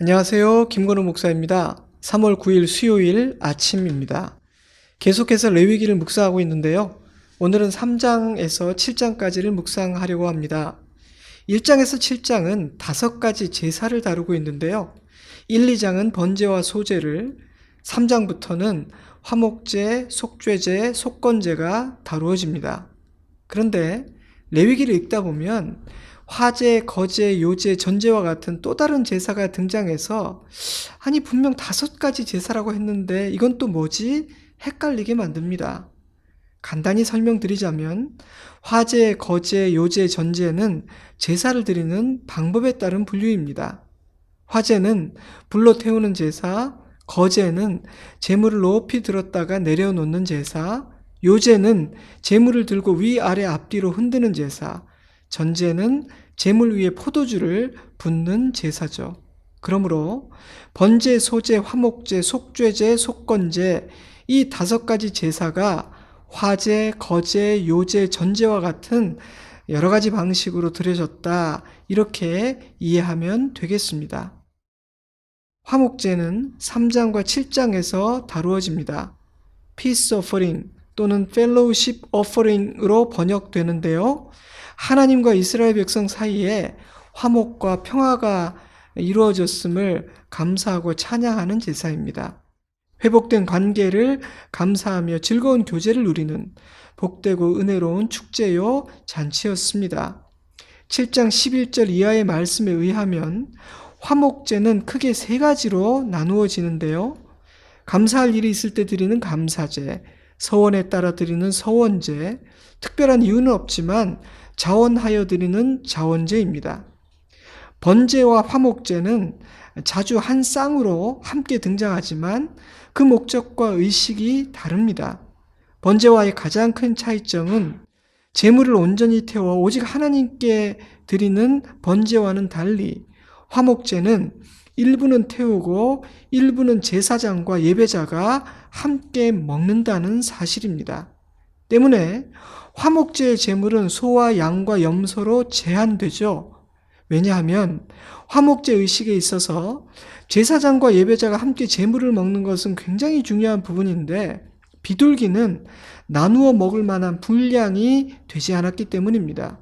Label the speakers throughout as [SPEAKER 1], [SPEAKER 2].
[SPEAKER 1] 안녕하세요. 김건우 목사입니다. 3월 9일 수요일 아침입니다. 계속해서 레위기를 묵상하고 있는데요. 오늘은 3장에서 7장까지를 묵상하려고 합니다. 1장에서 7장은 5가지 제사를 다루고 있는데요. 1, 2장은 번제와 소제를, 3장부터는 화목제, 속죄제, 속건제가 다루어집니다. 그런데 레위기를 읽다 보면 화제, 거제, 요제, 전제와 같은 또 다른 제사가 등장해서 아니 분명 5가지 제사라고 했는데 이건 또 뭐지? 헷갈리게 만듭니다. 간단히 설명드리자면 화제, 거제, 요제, 전제는 제사를 드리는 방법에 따른 분류입니다. 화제는 불로 태우는 제사, 거제는 제물을 높이 들었다가 내려놓는 제사, 요제는 제물을 들고 위아래 앞뒤로 흔드는 제사, 전제는 제물 위에 포도주를 붓는 제사죠. 그러므로 번제, 소제, 화목제, 속죄제, 속건제 이 5가지 제사가 화제, 거제, 요제, 전제와 같은 여러 가지 방식으로 드려졌다. 이렇게 이해하면 되겠습니다. 화목제는 3장과 7장에서 다루어집니다. Peace offering 또는 Fellowship offering으로 번역되는데요. 하나님과 이스라엘 백성 사이에 화목과 평화가 이루어졌음을 감사하고 찬양하는 제사입니다. 회복된 관계를 감사하며 즐거운 교제를 누리는 복되고 은혜로운 축제요 잔치였습니다. 7장 11절 이하의 말씀에 의하면 화목제는 크게 3가지로 나누어지는데요. 감사할 일이 있을 때 드리는 감사제, 서원에 따라 드리는 서원제, 특별한 이유는 없지만 자원하여 드리는 자원제입니다. 번제와 화목제는 자주 한 쌍으로 함께 등장하지만 그 목적과 의식이 다릅니다. 번제와의 가장 큰 차이점은 제물을 온전히 태워 오직 하나님께 드리는 번제와는 달리 화목제는 일부는 태우고 일부는 제사장과 예배자가 함께 먹는다는 사실입니다. 때문에 화목제의 제물은 소와 양과 염소로 제한되죠. 왜냐하면 화목제 의식에 있어서 제사장과 예배자가 함께 제물을 먹는 것은 굉장히 중요한 부분인데 비둘기는 나누어 먹을 만한 분량이 되지 않았기 때문입니다.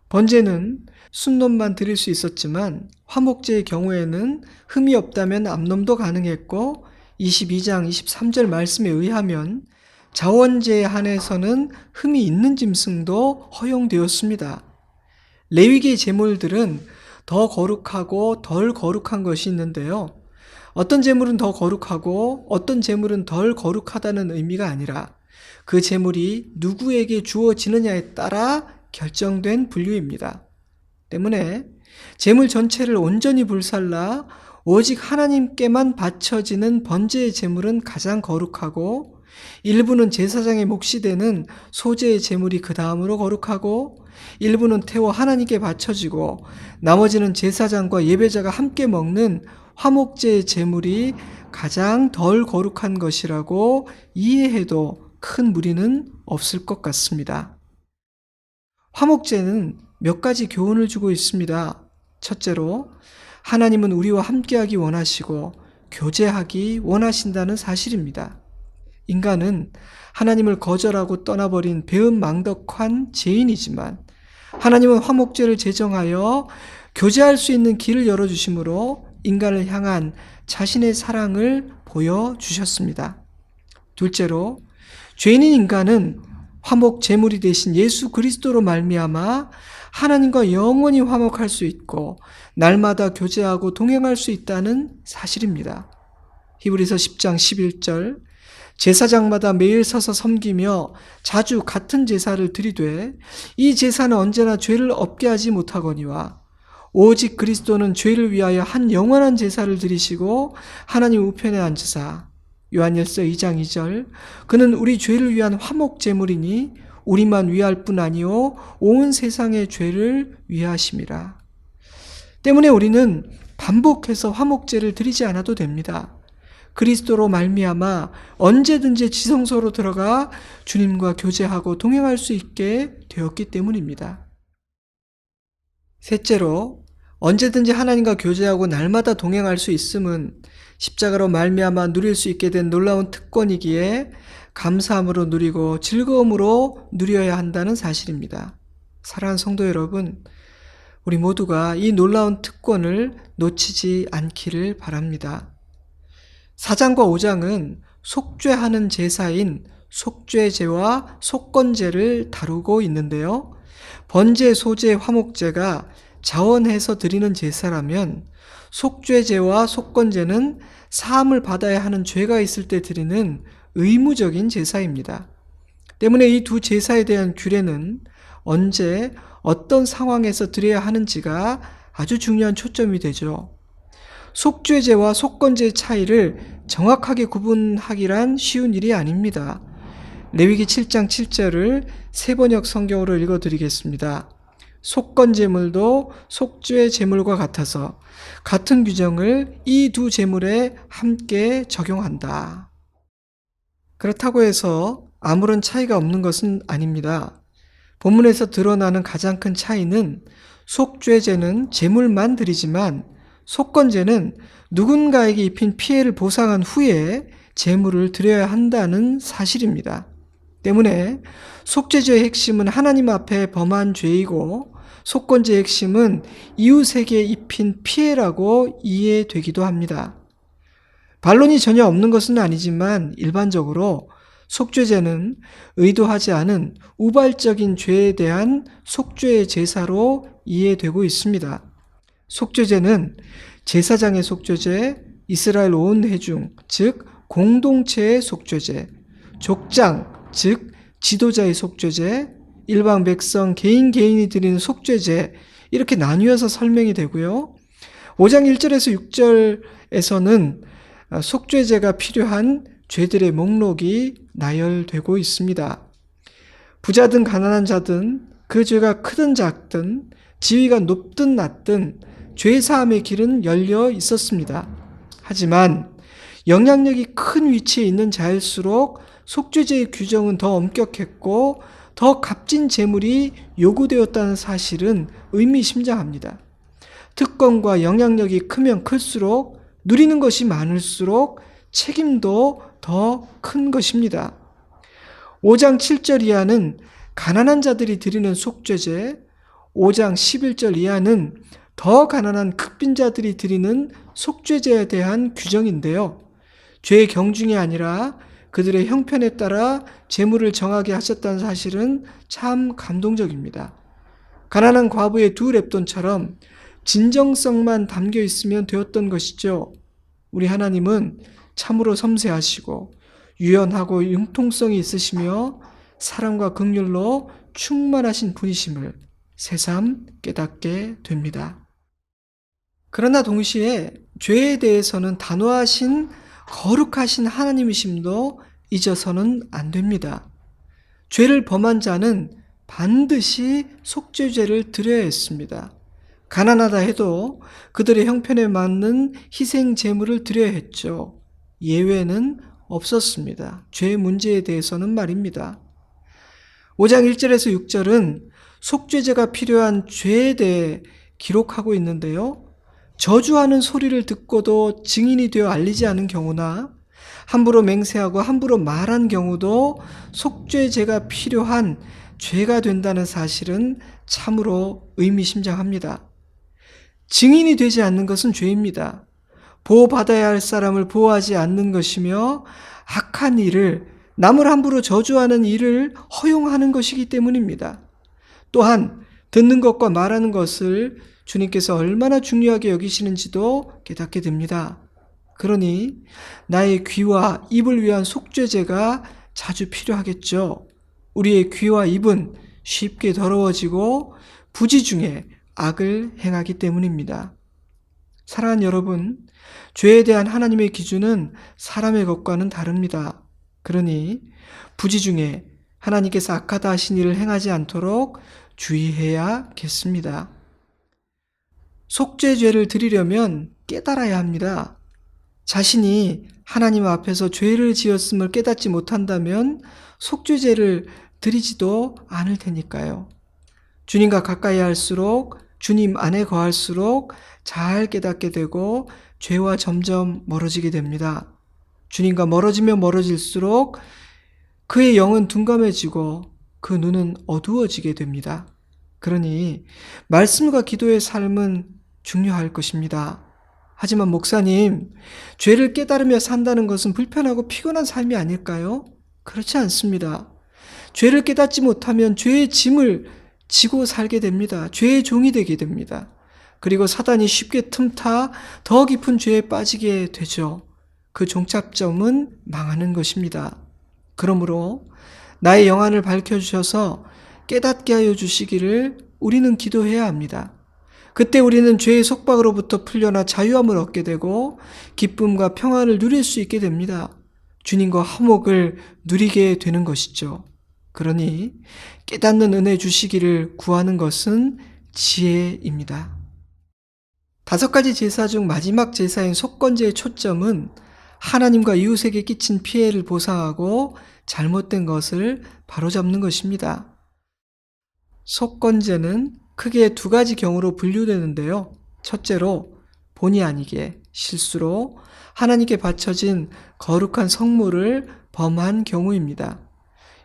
[SPEAKER 1] 번제는 순놈만 드릴 수 있었지만 화목제의 경우에는 흠이 없다면 암놈도 가능했고 22장 23절 말씀에 의하면 자원제에 한해서는 흠이 있는 짐승도 허용되었습니다. 레위기의 제물들은 더 거룩하고 덜 거룩한 것이 있는데요. 어떤 제물은 더 거룩하고 어떤 제물은 덜 거룩하다는 의미가 아니라 그 제물이 누구에게 주어지느냐에 따라 결정된 분류입니다. 때문에 제물 전체를 온전히 불살라 오직 하나님께만 바쳐지는 번제의 제물은 가장 거룩하고 일부는 제사장의 몫이 되는 소제의 제물이 그 다음으로 거룩하고 일부는 태워 하나님께 바쳐지고 나머지는 제사장과 예배자가 함께 먹는 화목제의 제물이 가장 덜 거룩한 것이라고 이해해도 큰 무리는 없을 것 같습니다. 화목제는 몇 가지 교훈을 주고 있습니다. 첫째로 하나님은 우리와 함께하기 원하시고 교제하기 원하신다는 사실입니다. 인간은 하나님을 거절하고 떠나버린 배은망덕한 죄인이지만 하나님은 화목제를 제정하여 교제할 수 있는 길을 열어주심으로 인간을 향한 자신의 사랑을 보여주셨습니다. 둘째로 죄인인 인간은 화목 제물이 되신 예수 그리스도로 말미암아 하나님과 영원히 화목할 수 있고 날마다 교제하고 동행할 수 있다는 사실입니다. 히브리서 10장 11절 제사장마다 매일 서서 섬기며 자주 같은 제사를 드리되 이 제사는 언제나 죄를 없게 하지 못하거니와 오직 그리스도는 죄를 위하여 한 영원한 제사를 드리시고 하나님 우편에 앉으사 요한일서 2장 2절 그는 우리 죄를 위한 화목 제물이니 우리만 위할 뿐 아니오 온 세상의 죄를 위하심이라. 때문에 우리는 반복해서 화목제를 드리지 않아도 됩니다. 그리스도로 말미암아 언제든지 지성소로 들어가 주님과 교제하고 동행할 수 있게 되었기 때문입니다. 셋째로 언제든지 하나님과 교제하고 날마다 동행할 수 있음은 십자가로 말미암아 누릴 수 있게 된 놀라운 특권이기에 감사함으로 누리고 즐거움으로 누려야 한다는 사실입니다. 사랑하는 성도 여러분, 우리 모두가 이 놀라운 특권을 놓치지 않기를 바랍니다. 4장과 5장은 속죄하는 제사인 속죄제와 속건제를 다루고 있는데요. 번제, 소제, 화목제가 자원해서 드리는 제사라면 속죄제와 속건제는 사함을 받아야 하는 죄가 있을 때 드리는 의무적인 제사입니다. 때문에 이 두 제사에 대한 규례는 언제 어떤 상황에서 드려야 하는지가 아주 중요한 초점이 되죠. 속죄제와 속건제의 차이를 정확하게 구분하기란 쉬운 일이 아닙니다. 레위기 7장 7절을 세번역 성경으로 읽어드리겠습니다. 속건제물도 속죄제물과 같아서 같은 규정을 이 두 제물에 함께 적용한다. 그렇다고 해서 아무런 차이가 없는 것은 아닙니다. 본문에서 드러나는 가장 큰 차이는 속죄제는 제물만 드리지만 속건제는 누군가에게 입힌 피해를 보상한 후에 제물을 드려야 한다는 사실입니다. 때문에 속죄제의 핵심은 하나님 앞에 범한 죄이고 속건제의 핵심은 이웃에게 입힌 피해라고 이해되기도 합니다. 반론이 전혀 없는 것은 아니지만 일반적으로 속죄제는 의도하지 않은 우발적인 죄에 대한 속죄의 제사로 이해되고 있습니다. 속죄제는 제사장의 속죄제, 이스라엘 온 회중, 즉 공동체의 속죄제, 족장, 즉 지도자의 속죄제, 일반 백성 개인이 드리는 속죄제, 이렇게 나뉘어서 설명이 되고요. 5장 1절에서 6절에서는 속죄제가 필요한 죄들의 목록이 나열되고 있습니다. 부자든 가난한 자든 그 죄가 크든 작든 지위가 높든 낮든 죄사함의 길은 열려 있었습니다. 하지만 영향력이 큰 위치에 있는 자일수록 속죄제의 규정은 더 엄격했고 더 값진 제물이 요구되었다는 사실은 의미심장합니다. 특권과 영향력이 크면 클수록 누리는 것이 많을수록 책임도 더 큰 것입니다. 5장 7절 이하는 가난한 자들이 드리는 속죄제, 5장 11절 이하는 더 가난한 극빈자들이 드리는 속죄제에 대한 규정인데요. 죄의 경중이 아니라 그들의 형편에 따라 제물을 정하게 하셨다는 사실은 참 감동적입니다. 가난한 과부의 두 렙돈처럼 진정성만 담겨 있으면 되었던 것이죠. 우리 하나님은 참으로 섬세하시고 유연하고 융통성이 있으시며 사랑과 긍휼로 충만하신 분이심을 새삼 깨닫게 됩니다. 그러나 동시에 죄에 대해서는 단호하신 거룩하신 하나님이심도 잊어서는 안 됩니다. 죄를 범한 자는 반드시 속죄제를 드려야 했습니다. 가난하다 해도 그들의 형편에 맞는 희생 제물을 드려야 했죠. 예외는 없었습니다. 죄 문제에 대해서는 말입니다. 5장 1절에서 6절은 속죄제가 필요한 죄에 대해 기록하고 있는데요. 저주하는 소리를 듣고도 증인이 되어 알리지 않은 경우나 함부로 맹세하고 함부로 말한 경우도 속죄제가 필요한 죄가 된다는 사실은 참으로 의미심장합니다. 증인이 되지 않는 것은 죄입니다. 보호받아야 할 사람을 보호하지 않는 것이며 악한 일을, 남을 함부로 저주하는 일을 허용하는 것이기 때문입니다. 또한 듣는 것과 말하는 것을 주님께서 얼마나 중요하게 여기시는지도 깨닫게 됩니다. 그러니 나의 귀와 입을 위한 속죄제가 자주 필요하겠죠. 우리의 귀와 입은 쉽게 더러워지고 부지 중에 악을 행하기 때문입니다. 사랑하는 여러분, 죄에 대한 하나님의 기준은 사람의 것과는 다릅니다. 그러니 부지 중에 하나님께서 악하다 하신 일을 행하지 않도록 주의해야겠습니다. 속죄죄를 드리려면 깨달아야 합니다. 자신이 하나님 앞에서 죄를 지었음을 깨닫지 못한다면 속죄죄를 드리지도 않을 테니까요. 주님과 가까이 할수록 주님 안에 거할수록 잘 깨닫게 되고 죄와 점점 멀어지게 됩니다. 주님과 멀어지면 멀어질수록 그의 영은 둔감해지고 그 눈은 어두워지게 됩니다. 그러니 말씀과 기도의 삶은 중요할 것입니다. 하지만 목사님, 죄를 깨달으며 산다는 것은 불편하고 피곤한 삶이 아닐까요? 그렇지 않습니다. 죄를 깨닫지 못하면 죄의 짐을 지고 살게 됩니다. 죄의 종이 되게 됩니다. 그리고 사단이 쉽게 틈타 더 깊은 죄에 빠지게 되죠. 그 종착점은 망하는 것입니다. 그러므로 나의 영안을 밝혀주셔서 깨닫게 하여 주시기를 우리는 기도해야 합니다. 그때 우리는 죄의 속박으로부터 풀려나 자유함을 얻게 되고 기쁨과 평안을 누릴 수 있게 됩니다. 주님과 화목을 누리게 되는 것이죠. 그러니 깨닫는 은혜 주시기를 구하는 것은 지혜입니다. 5가지 제사 중 마지막 제사인 속건제의 초점은 하나님과 이웃에게 끼친 피해를 보상하고 잘못된 것을 바로잡는 것입니다. 속건제는 크게 2가지 경우로 분류되는데요. 첫째로 본의 아니게 실수로 하나님께 바쳐진 거룩한 성물을 범한 경우입니다.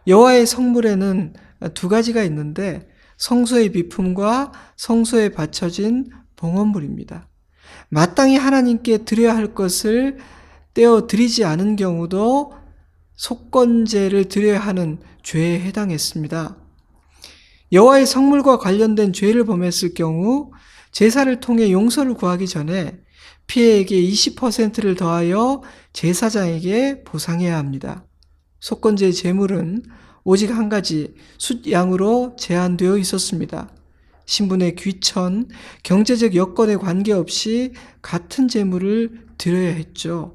[SPEAKER 1] 여호와의 성물에는 2가지가 있는데 성소의 비품과 성소에 바쳐진 봉헌물입니다. 마땅히 하나님께 드려야 할 것을 떼어 드리지 않은 경우도 속건제를 드려야 하는 죄에 해당했습니다. 여호와의 성물과 관련된 죄를 범했을 경우 제사를 통해 용서를 구하기 전에 피해액의 20%를 더하여 제사장에게 보상해야 합니다. 속건제의 제물은 오직 한 가지 숫양으로 제한되어 있었습니다. 신분의 귀천, 경제적 여건에 관계없이 같은 제물을 드려야 했죠.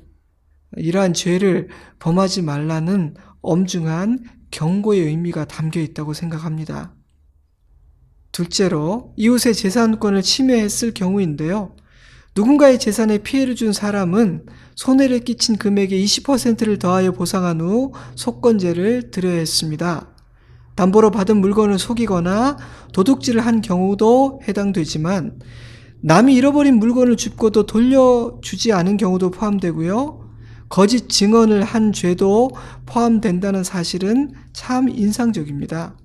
[SPEAKER 1] 이러한 죄를 범하지 말라는 엄중한 경고의 의미가 담겨 있다고 생각합니다. 둘째로 이웃의 재산권을 침해했을 경우인데요. 누군가의 재산에 피해를 준 사람은 손해를 끼친 금액의 20%를 더하여 보상한 후 속건제를 드려야 했습니다. 담보로 받은 물건을 속이거나 도둑질을 한 경우도 해당되지만 남이 잃어버린 물건을 줍고도 돌려주지 않은 경우도 포함되고요. 거짓 증언을 한 죄도 포함된다는 사실은 참 인상적입니다.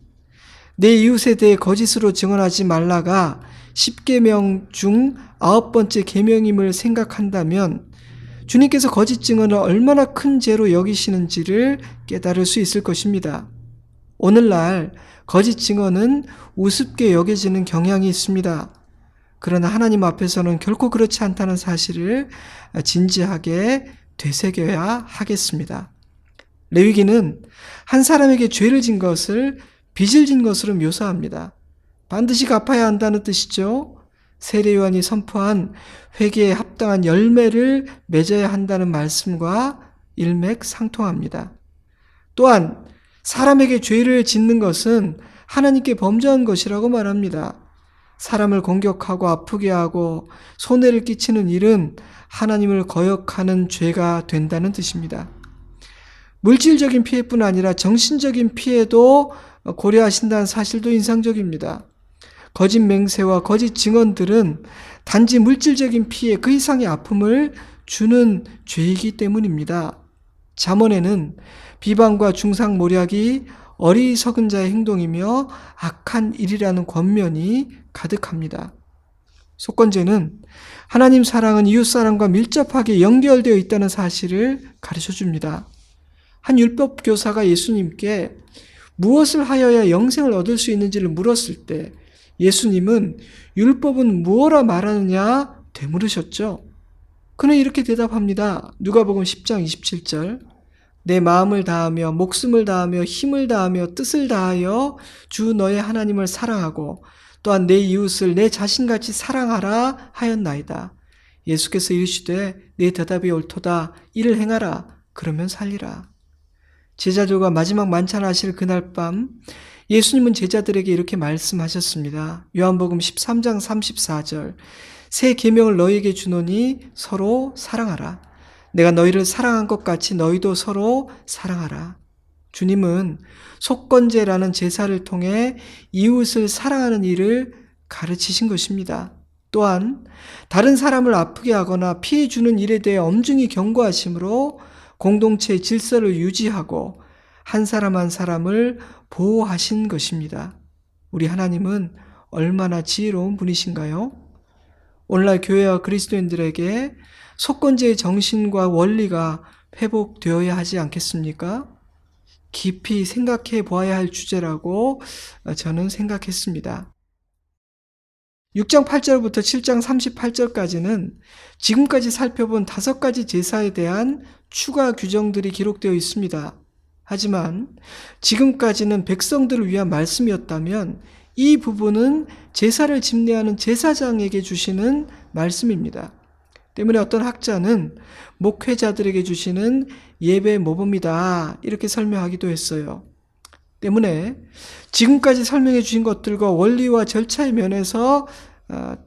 [SPEAKER 1] 내 이웃에 대해 거짓으로 증언하지 말라가 10계명 중 9번째 계명임을 생각한다면 주님께서 거짓 증언을 얼마나 큰 죄로 여기시는지를 깨달을 수 있을 것입니다. 오늘날 거짓 증언은 우습게 여겨지는 경향이 있습니다. 그러나 하나님 앞에서는 결코 그렇지 않다는 사실을 진지하게 되새겨야 하겠습니다. 레위기는 한 사람에게 죄를 진 것을 빚을 진 것으로 묘사합니다. 반드시 갚아야 한다는 뜻이죠. 세례요한이 선포한 회개에 합당한 열매를 맺어야 한다는 말씀과 일맥상통합니다. 또한 사람에게 죄를 짓는 것은 하나님께 범죄한 것이라고 말합니다. 사람을 공격하고 아프게 하고 손해를 끼치는 일은 하나님을 거역하는 죄가 된다는 뜻입니다. 물질적인 피해뿐 아니라 정신적인 피해도 고려하신다는 사실도 인상적입니다. 거짓 맹세와 거짓 증언들은 단지 물질적인 피해 그 이상의 아픔을 주는 죄이기 때문입니다. 잠언에는 비방과 중상모략이 어리석은 자의 행동이며 악한 일이라는 권면이 가득합니다. 속건제는 하나님 사랑은 이웃 사랑과 밀접하게 연결되어 있다는 사실을 가르쳐줍니다. 한 율법 교사가 예수님께 무엇을 하여야 영생을 얻을 수 있는지를 물었을 때 예수님은 율법은 무엇라 말하느냐 되물으셨죠. 그는 이렇게 대답합니다. 누가복음 10장 27절 내 마음을 다하며 목숨을 다하며 힘을 다하며 뜻을 다하여 주 너의 하나님을 사랑하고 또한 내 이웃을 내 자신같이 사랑하라 하였나이다. 예수께서 이르시되 내 대답이 옳도다. 이를 행하라. 그러면 살리라. 제자들과 마지막 만찬하실 그날 밤 예수님은 제자들에게 이렇게 말씀하셨습니다. 요한복음 13장 34절 새 계명을 너희에게 주노니 서로 사랑하라. 내가 너희를 사랑한 것 같이 너희도 서로 사랑하라. 주님은 속건제라는 제사를 통해 이웃을 사랑하는 일을 가르치신 것입니다. 또한 다른 사람을 아프게 하거나 피해 주는 일에 대해 엄중히 경고하심으로 공동체의 질서를 유지하고 한 사람 한 사람을 보호하신 것입니다. 우리 하나님은 얼마나 지혜로운 분이신가요? 오늘날 교회와 그리스도인들에게 속건제의 정신과 원리가 회복되어야 하지 않겠습니까? 깊이 생각해 보아야 할 주제라고 저는 생각했습니다. 6장 8절부터 7장 38절까지는 지금까지 살펴본 5가지 제사에 대한 추가 규정들이 기록되어 있습니다. 하지만 지금까지는 백성들을 위한 말씀이었다면 이 부분은 제사를 집례하는 제사장에게 주시는 말씀입니다. 때문에 어떤 학자는 목회자들에게 주시는 예배 모범이다 이렇게 설명하기도 했어요. 때문에 지금까지 설명해 주신 것들과 원리와 절차의 면에서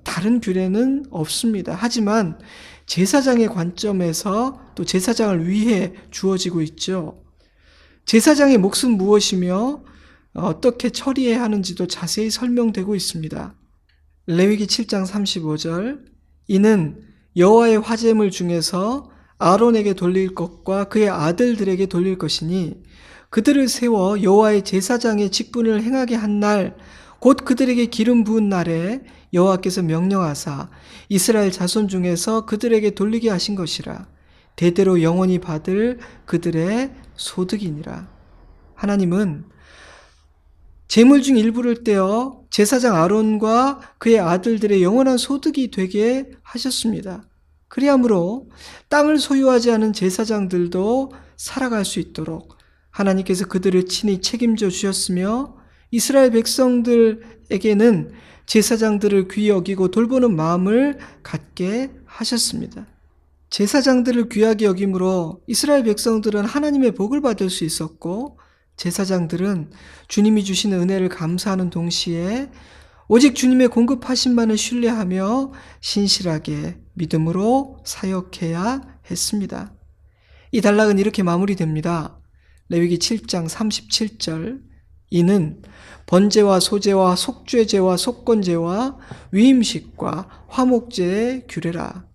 [SPEAKER 1] 다른 규례는 없습니다. 하지만 제사장의 관점에서 또 제사장을 위해 주어지고 있죠. 제사장의 몫은 무엇이며 어떻게 처리해야 하는지도 자세히 설명되고 있습니다. 레위기 7장 35절 이는 여호와의 화제물 중에서 아론에게 돌릴 것과 그의 아들들에게 돌릴 것이니 그들을 세워 여호와의 제사장의 직분을 행하게 한 날 곧 그들에게 기름 부은 날에 여호와께서 명령하사 이스라엘 자손 중에서 그들에게 돌리게 하신 것이라. 대대로 영원히 받을 그들의 소득이니라. 하나님은 제물 중 일부를 떼어 제사장 아론과 그의 아들들의 영원한 소득이 되게 하셨습니다. 그리함으로 땅을 소유하지 않은 제사장들도 살아갈 수 있도록 하나님께서 그들을 친히 책임져 주셨으며 이스라엘 백성들에게는 제사장들을 귀히 여기고 돌보는 마음을 갖게 하셨습니다. 제사장들을 귀하게 여김으로 이스라엘 백성들은 하나님의 복을 받을 수 있었고 제사장들은 주님이 주시는 은혜를 감사하는 동시에 오직 주님의 공급하심만을 신뢰하며 신실하게 믿음으로 사역해야 했습니다. 이 단락은 이렇게 마무리됩니다. 레위기 7장 37절 이는 번제와 소제와 속죄제와 속건제와 위임식과 화목제의 규례라.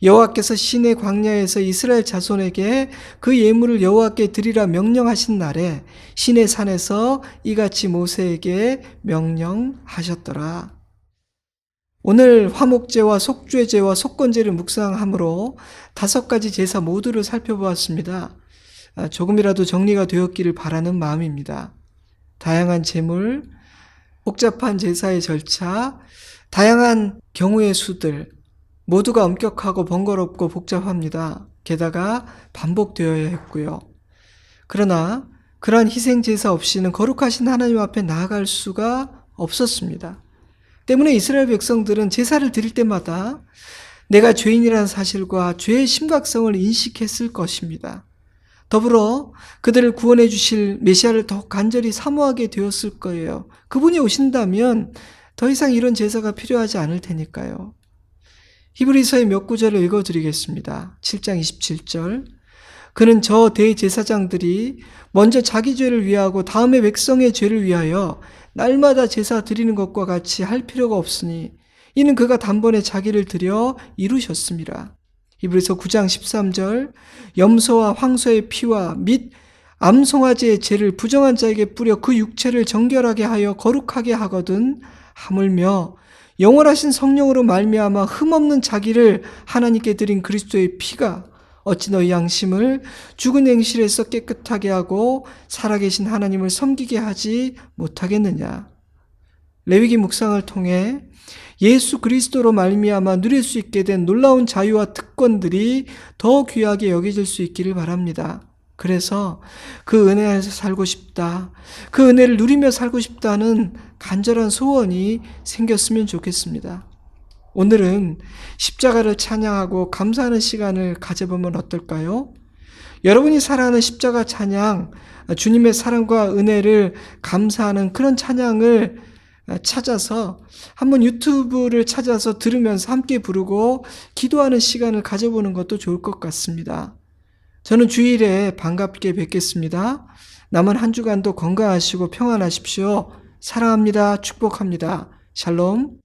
[SPEAKER 1] 여호와께서 시내 광야에서 이스라엘 자손에게 그 예물을 여호와께 드리라 명령하신 날에 시내 산에서 이같이 모세에게 명령하셨더라. 오늘 화목제와 속죄제와 속건제를 묵상함으로 5가지 제사 모두를 살펴보았습니다. 조금이라도 정리가 되었기를 바라는 마음입니다. 다양한 제물, 복잡한 제사의 절차, 다양한 경우의 수들 모두가 엄격하고 번거롭고 복잡합니다. 게다가 반복되어야 했고요. 그러나 그러한 희생제사 없이는 거룩하신 하나님 앞에 나아갈 수가 없었습니다. 때문에 이스라엘 백성들은 제사를 드릴 때마다 내가 죄인이라는 사실과 죄의 심각성을 인식했을 것입니다. 더불어 그들을 구원해 주실 메시아를 더 간절히 사모하게 되었을 거예요. 그분이 오신다면 더 이상 이런 제사가 필요하지 않을 테니까요. 히브리서의 몇 구절을 읽어드리겠습니다. 7장 27절 그는 저 대제사장들이 먼저 자기 죄를 위하고 다음에 백성의 죄를 위하여 날마다 제사 드리는 것과 같이 할 필요가 없으니 이는 그가 단번에 자기를 드려 이루셨습니다. 히브리서 9장 13절 염소와 황소의 피와 및 암송아지의 죄를 부정한 자에게 뿌려 그 육체를 정결하게 하여 거룩하게 하거든 하물며 영원하신 성령으로 말미암아 흠없는 자기를 하나님께 드린 그리스도의 피가 어찌 너희 양심을 죽은 행실에서 깨끗하게 하고 살아계신 하나님을 섬기게 하지 못하겠느냐. 레위기 묵상을 통해 예수 그리스도로 말미암아 누릴 수 있게 된 놀라운 자유와 특권들이 더 귀하게 여겨질 수 있기를 바랍니다. 그래서 그 은혜 안에서 살고 싶다, 그 은혜를 누리며 살고 싶다는 간절한 소원이 생겼으면 좋겠습니다. 오늘은 십자가를 찬양하고 감사하는 시간을 가져보면 어떨까요? 여러분이 사랑하는 십자가 찬양, 주님의 사랑과 은혜를 감사하는 그런 찬양을 찾아서 한번 유튜브를 찾아서 들으면서 함께 부르고 기도하는 시간을 가져보는 것도 좋을 것 같습니다. 저는 주일에 반갑게 뵙겠습니다. 남은 한 주간도 건강하시고 평안하십시오. 사랑합니다. 축복합니다. 샬롬.